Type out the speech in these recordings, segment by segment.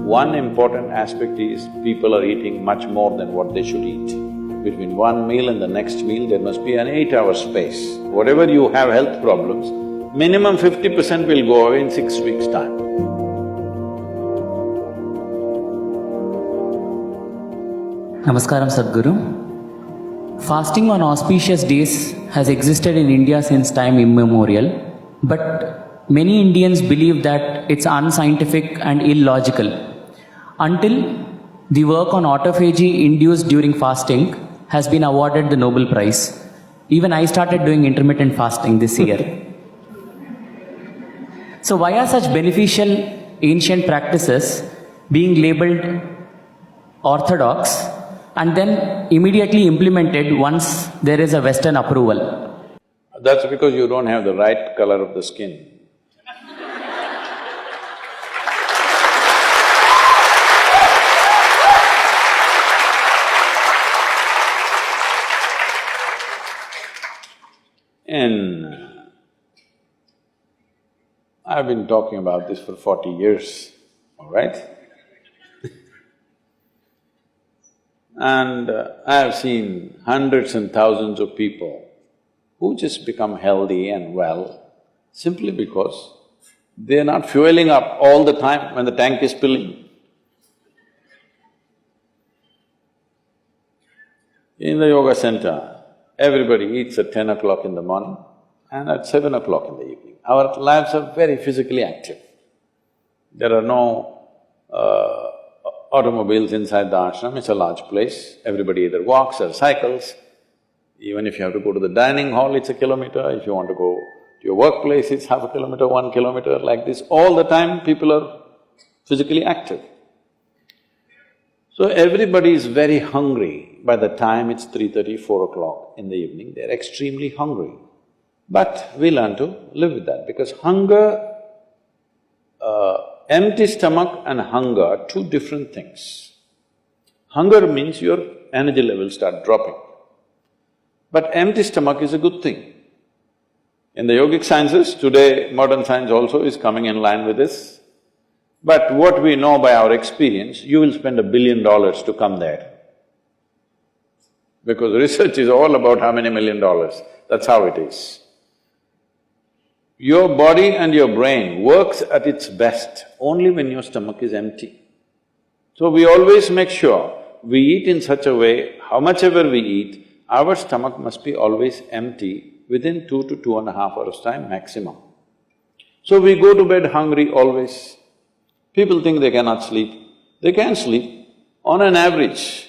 One important aspect is people are eating much more than what they should eat. Between one meal and the next meal, there must be an 8-hour space. Whatever you have health problems, minimum 50% will go away in 6 weeks' time. Namaskaram Sadhguru. Fasting on auspicious days has existed in India since time immemorial, but many Indians believe that it's unscientific and illogical. Until the work on autophagy induced during fasting has been awarded the Nobel Prize. Even I started doing intermittent fasting this year. So why are such beneficial ancient practices being labeled orthodox and then immediately implemented once there is a Western approval? That's because you don't have the right color of the skin. And I've been talking about this for 40 years, all right? And I have seen hundreds and thousands of people who just become healthy and well simply because they're not fueling up all the time when the tank is filling. In the yoga center, everybody eats at 10 o'clock in the morning and at 7 o'clock in the evening. Our lives are very physically active. There are no automobiles inside the ashram, it's a large place. Everybody either walks or cycles. Even if you have to go to the dining hall, it's a kilometer. If you want to go to your workplace, it's half a kilometer, 1 kilometer, like this. All the time, people are physically active. So everybody is very hungry. By the time it's 3:30, 4 o'clock in the evening, they're extremely hungry. But we learn to live with that because hunger, empty stomach and hunger are two different things. Hunger means your energy levels start dropping. But empty stomach is a good thing. In the yogic sciences, today modern science also is coming in line with this. But what we know by our experience, you will spend $1 billion to come there. Because research is all about how many $1 million, that's how it is. Your body and your brain works at its best only when your stomach is empty. So we always make sure we eat in such a way, how much ever we eat, our stomach must be always empty within 2 to 2.5 hours' time maximum. So we go to bed hungry always. People think they cannot sleep. They can sleep. On an average,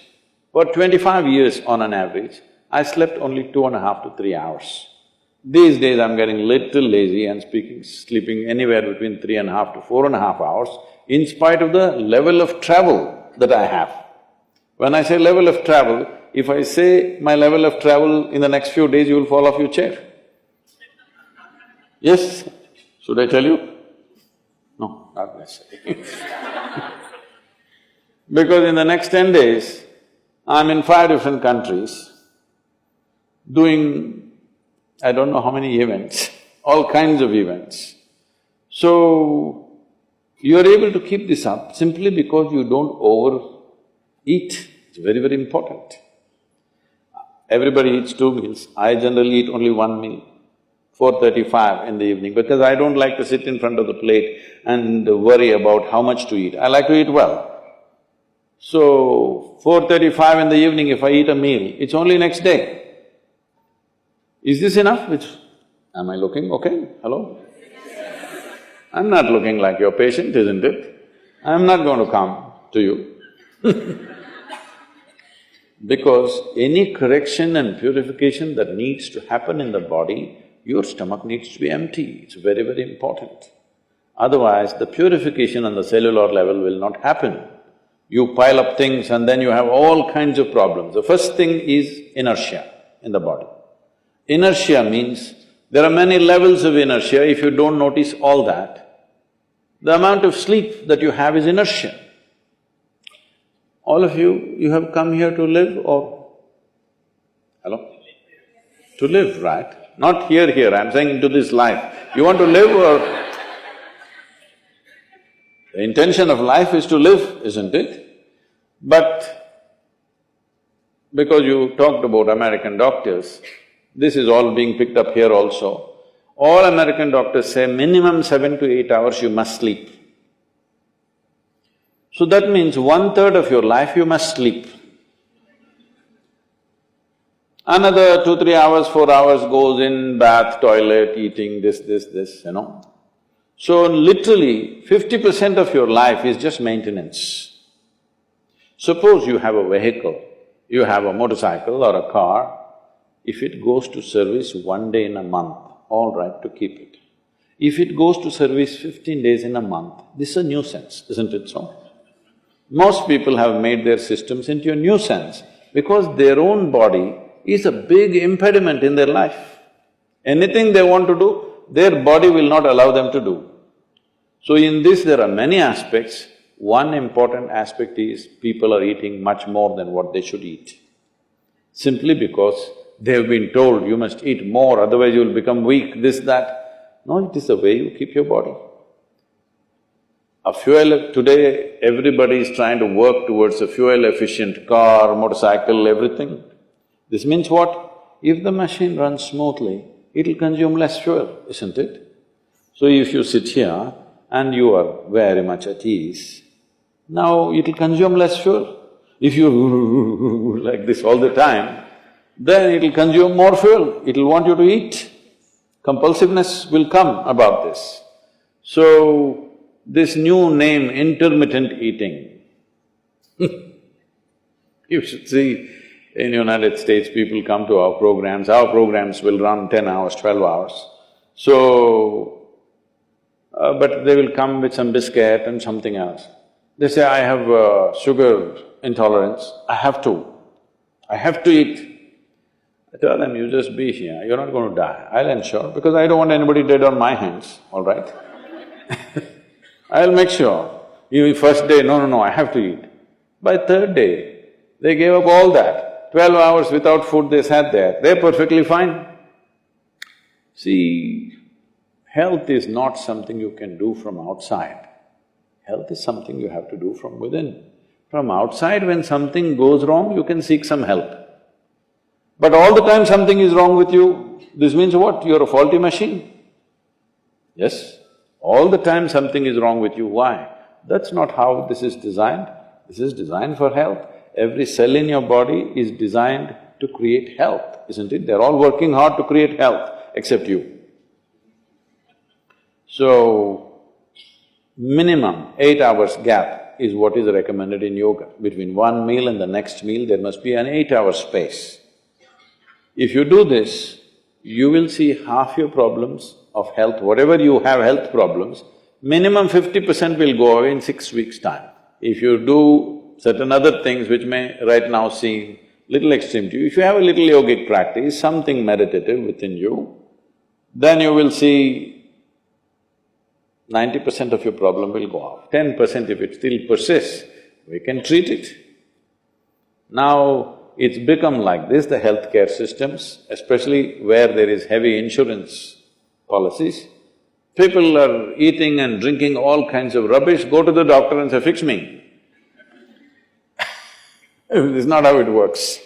for 25 years on an average, I slept only 2.5 to 3 hours. These days I'm getting little lazy and sleeping anywhere between 3.5 to 4.5 hours in spite of the level of travel that I have. When I say level of travel, if I say my level of travel in the next few days, you will fall off your chair. Yes? Should I tell you? No, not necessarily. Because in the next 10 days, I'm in 5 different countries doing I don't know how many events, all kinds of events. So, you're able to keep this up simply because you don't overeat. It's very, very important. Everybody eats 2 meals. I generally eat only 1 meal, 4:35 in the evening, because I don't like to sit in front of the plate and worry about how much to eat. I like to eat well. So, 4:35 in the evening, if I eat a meal, it's only next day. Is this enough? Am I looking okay? Hello? I'm not looking like your patient, isn't it? I'm not going to come to you because any correction and purification that needs to happen in the body, your stomach needs to be empty. It's very, very important. Otherwise, the purification on the cellular level will not happen. You pile up things and then you have all kinds of problems. The first thing is inertia in the body. Inertia means there are many levels of inertia. If you don't notice all that, the amount of sleep that you have is inertia. All of you have come here to live or… Hello? To live, right? Not here, I'm saying into this life. You want to live or… The intention of life is to live, isn't it? But because you talked about American doctors, this is all being picked up here also. All American doctors say minimum 7 to 8 hours you must sleep. So that means 1/3 of your life you must sleep. Another 2, 3 hours, 4 hours goes in bath, toilet, eating, this, So literally 50% of your life is just maintenance. Suppose you have a vehicle, you have a motorcycle or a car, if it goes to service 1 day in a month, all right to keep it. If it goes to service 15 days in a month, this is a nuisance, isn't it so? Most people have made their systems into a nuisance because their own body is a big impediment in their life. Anything they want to do, their body will not allow them to do. So in this there are many aspects. One important aspect is people are eating much more than what they should eat. Simply because they have been told, you must eat more, otherwise you will become weak, this, that. No, it is the way you keep your body. Today everybody is trying to work towards a fuel-efficient car, motorcycle, everything. This means what? If the machine runs smoothly, it'll consume less fuel, isn't it? So if you sit here and you are very much at ease, now it'll consume less fuel. If you like this all the time, then it'll consume more fuel, it'll want you to eat. Compulsiveness will come about this. So, this new name, intermittent eating, you should see, in United States, people come to our programs will run 10 hours, 12 hours. So, but they will come with some biscuit and something else. They say, I have sugar intolerance, I have to eat. I tell them, you just be here, you're not going to die, I'll ensure, because I don't want anybody dead on my hands, all right? I'll make sure. You first day, no, I have to eat. By third day, they gave up all that. 12 hours without food they sat there, they're perfectly fine. See, health is not something you can do from outside. Health is something you have to do from within. From outside, when something goes wrong, you can seek some help. But all the time something is wrong with you, this means what? You're a faulty machine. Yes? All the time something is wrong with you, why? That's not how this is designed. This is designed for health. Every cell in your body is designed to create health, isn't it? They're all working hard to create health, except you. So, minimum 8 hours gap is what is recommended in yoga. Between one meal and the next meal, there must be an 8-hour space. If you do this, you will see half your problems of health, whatever you have health problems, minimum 50% will go away in 6 weeks' time. If you do certain other things which may right now seem little extreme to you, if you have a little yogic practice, something meditative within you, then you will see 90% of your problem will go off. 10% if it still persists, we can treat it. Now, it's become like this, the healthcare systems, especially where there is heavy insurance policies. People are eating and drinking all kinds of rubbish, go to the doctor and say, fix me. This is not how it works